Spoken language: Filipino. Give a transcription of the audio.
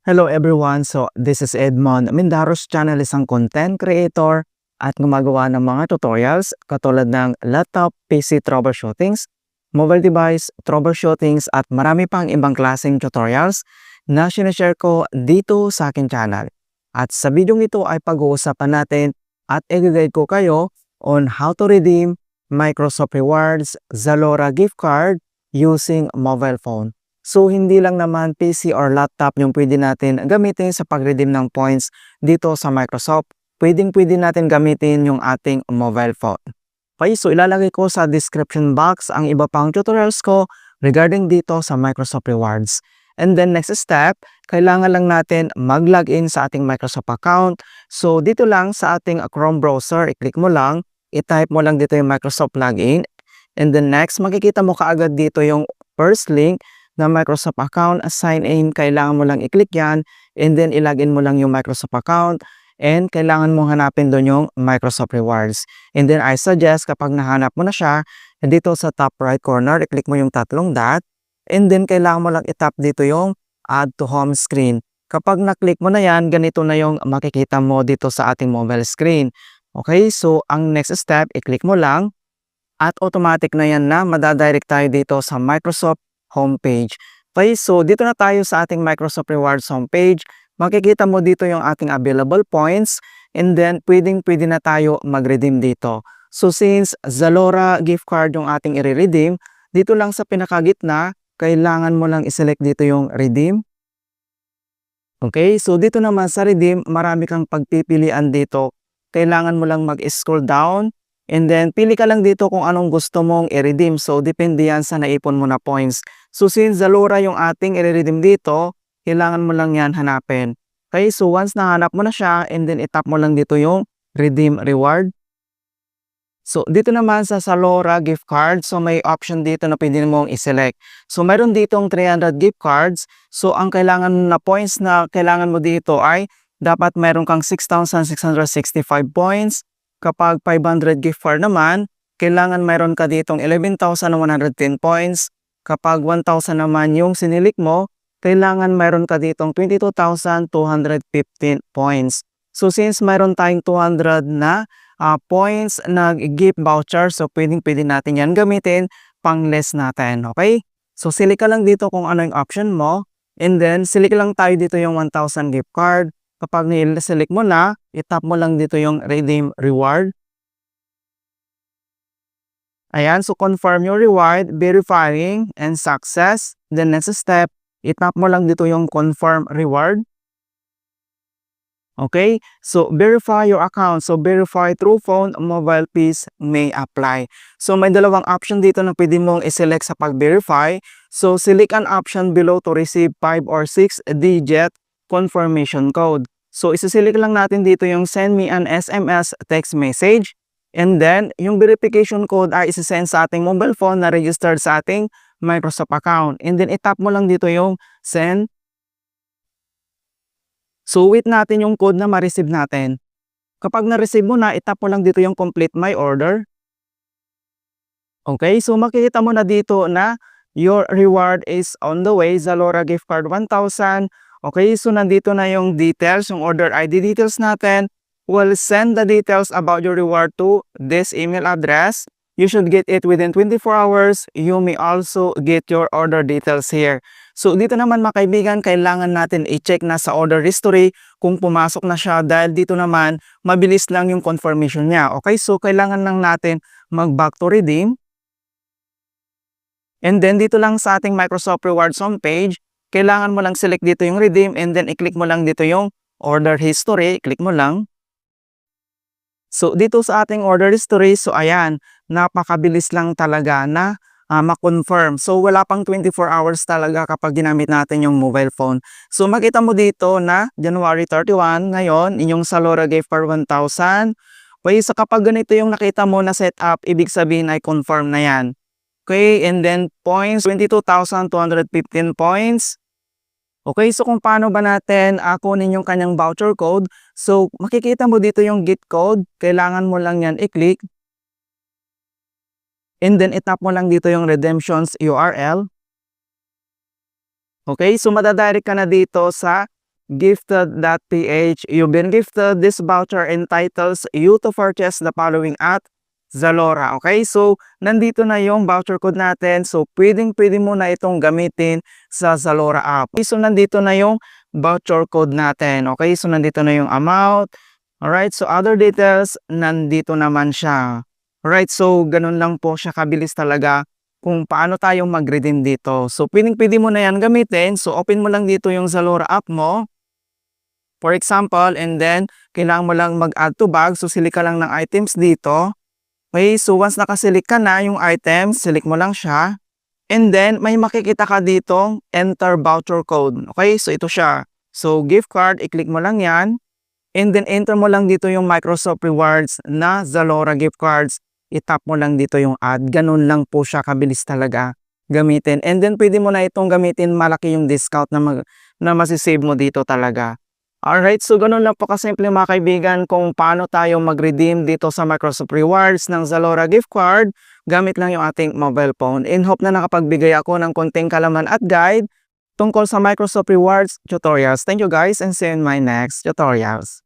Hello everyone, so this is Edmond Mindaros channel, isang content creator at gumagawa ng mga tutorials katulad ng laptop, PC troubleshootings, mobile device troubleshootings at marami pang ibang klaseng tutorials na sinashare ko dito sa akin channel. At sa video ito ay pag-uusapan natin at i-guide ko kayo on how to redeem Microsoft Rewards Zalora gift card using mobile phone. So, hindi lang naman PC or laptop yung pwede natin gamitin sa pag-redeem ng points dito sa Microsoft. Pwede natin gamitin yung ating mobile phone. Okay, so ilalagay ko sa description box ang iba pang tutorials ko regarding dito sa Microsoft Rewards. And then next step, kailangan lang natin mag-login sa ating Microsoft account. So, dito lang sa ating Chrome browser, i-click mo lang, i-type mo lang dito yung Microsoft login. And then next, makikita mo kaagad dito yung first link na Microsoft account, sign in, kailangan mo lang i-click yan, and then ilagin mo lang yung Microsoft account, and kailangan mo hanapin doon yung Microsoft Rewards. And then I suggest kapag nahanap mo na siya, dito sa top right corner, i-click mo yung tatlong dot, and then kailangan mo lang i-tap dito yung add to home screen. Kapag na-click mo na yan, ganito na yung makikita mo dito sa ating mobile screen. Okay, so ang next step, i-click mo lang, at automatic na yan na madadirect tayo dito sa Microsoft homepage. Okay, so dito na tayo sa ating Microsoft Rewards homepage. Makikita mo dito yung ating available points and then pwede na tayo mag-redeem dito. So since Zalora gift card yung ating i-redeem, dito lang sa pinakagitna, kailangan mo lang i-select dito yung redeem. Okay, so dito naman sa redeem, marami kang pagpipilian dito. Kailangan mo lang mag-scroll down. And then, pili ka lang dito kung anong gusto mong i-redeem. So, depende yan sa naipon mo na points. So, since Zalora yung ating i-redeem dito, kailangan mo lang yan hanapin. Okay, so once nahanap mo na siya, and then itap mo lang dito yung redeem reward. So, dito naman sa Zalora gift card, so may option dito na pwede mong i-select. So, mayroon ditong 300 gift cards. So, ang kailangan na points na kailangan mo dito ay dapat mayroon kang 6,665 points. Kapag 500 gift card naman, kailangan mayroon ka ditong 11,110 points. Kapag 1,000 naman yung sinilik mo, kailangan mayroon ka ditong 22,215 points. So since mayroon tayong 200 na points na gift voucher, so pwede natin yan gamitin pang less natin. Okay? So select ka lang dito kung ano yung option mo. And then select lang tayo dito yung 1,000 gift card. Kapag nil-select mo na, itap mo lang dito yung redeem reward. Ayan, so confirm your reward, verifying, and success. The next step, itap mo lang dito yung confirm reward. Okay, so verify your account. So verify through phone, mobile fees may apply. So may dalawang option dito na pwede mong i-select sa pag-verify. So select an option below to receive 5 or 6 digit confirmation code. So, isiselect lang natin dito yung send me an SMS text message. And then, yung verification code ay isisend sa ating mobile phone na registered sa ating Microsoft account. And then, itap mo lang dito yung send. So, wait natin yung code na ma-receive natin. Kapag na-receive mo na, itap mo lang dito yung complete my order. Okay, so makikita mo na dito na your reward is on the way. Zalora gift card 1,000. Okay, so nandito na yung details, yung order ID details natin. We'll send the details about your reward to this email address. You should get it within 24 hours. You may also get your order details here. So dito naman mga kaibigan, kailangan natin i-check na sa order history kung pumasok na siya dahil dito naman mabilis lang yung confirmation niya. Okay, so kailangan lang natin mag-back to redeem. And then dito lang sa ating Microsoft Rewards homepage, kailangan mo lang select dito yung redeem and then i-click mo lang dito yung order history. Click mo lang. So, dito sa ating order history, so ayan, napakabilis lang talaga na ma-confirm. So, wala pang 24 hours talaga kapag ginamit natin yung mobile phone. So, makita mo dito na January 31, ngayon, inyong Zalora gift card 1,000. Okay, so kapag ganito yung nakita mo na setup, ibig sabihin ay confirm na yan. Okay, and then points, 22,215 points. Okay, so kung paano ba natin kunin yung kanyang voucher code. So, makikita mo dito yung get code. Kailangan mo lang yan i-click. And then, itap mo lang dito yung redemptions URL. Okay, so madadirect ka na dito sa gifted.ph. You've been gifted this voucher entitles you to purchase the following at Zalora. Okay, so nandito na yung voucher code natin. So pwedeng-pwede mo na itong gamitin sa Zalora app. Okay, so nandito na yung voucher code natin. Okay, so nandito na yung amount. Alright, so other details, nandito naman siya. Alright, so ganun lang po siya kabilis talaga kung paano tayo mag-redeem dito. So pwedeng-pwede mo na yan gamitin. So open mo lang dito yung Zalora app mo. For example, and then kailangan mo lang mag-add to bag. So select ka lang ng items dito. Okay, so once nakaselect ka na yung item, select mo lang siya. And then, may makikita ka dito, enter voucher code. Okay, so ito siya. So, gift card, i-click mo lang yan. And then, enter mo lang dito yung Microsoft Rewards na Zalora gift cards. I-tap mo lang dito yung add. Ganun lang po siya, kabilis talaga gamitin. And then, pwede mo na itong gamitin, malaki yung discount na masisave mo dito talaga. Alright, so ganun lang po kasimple mga kaibigan kung paano tayo mag-redeem dito sa Microsoft Rewards ng Zalora gift card gamit lang yung ating mobile phone. In hope na nakapagbigay ako ng konting kalaman at guide tungkol sa Microsoft Rewards tutorials. Thank you guys and see you in my next tutorials.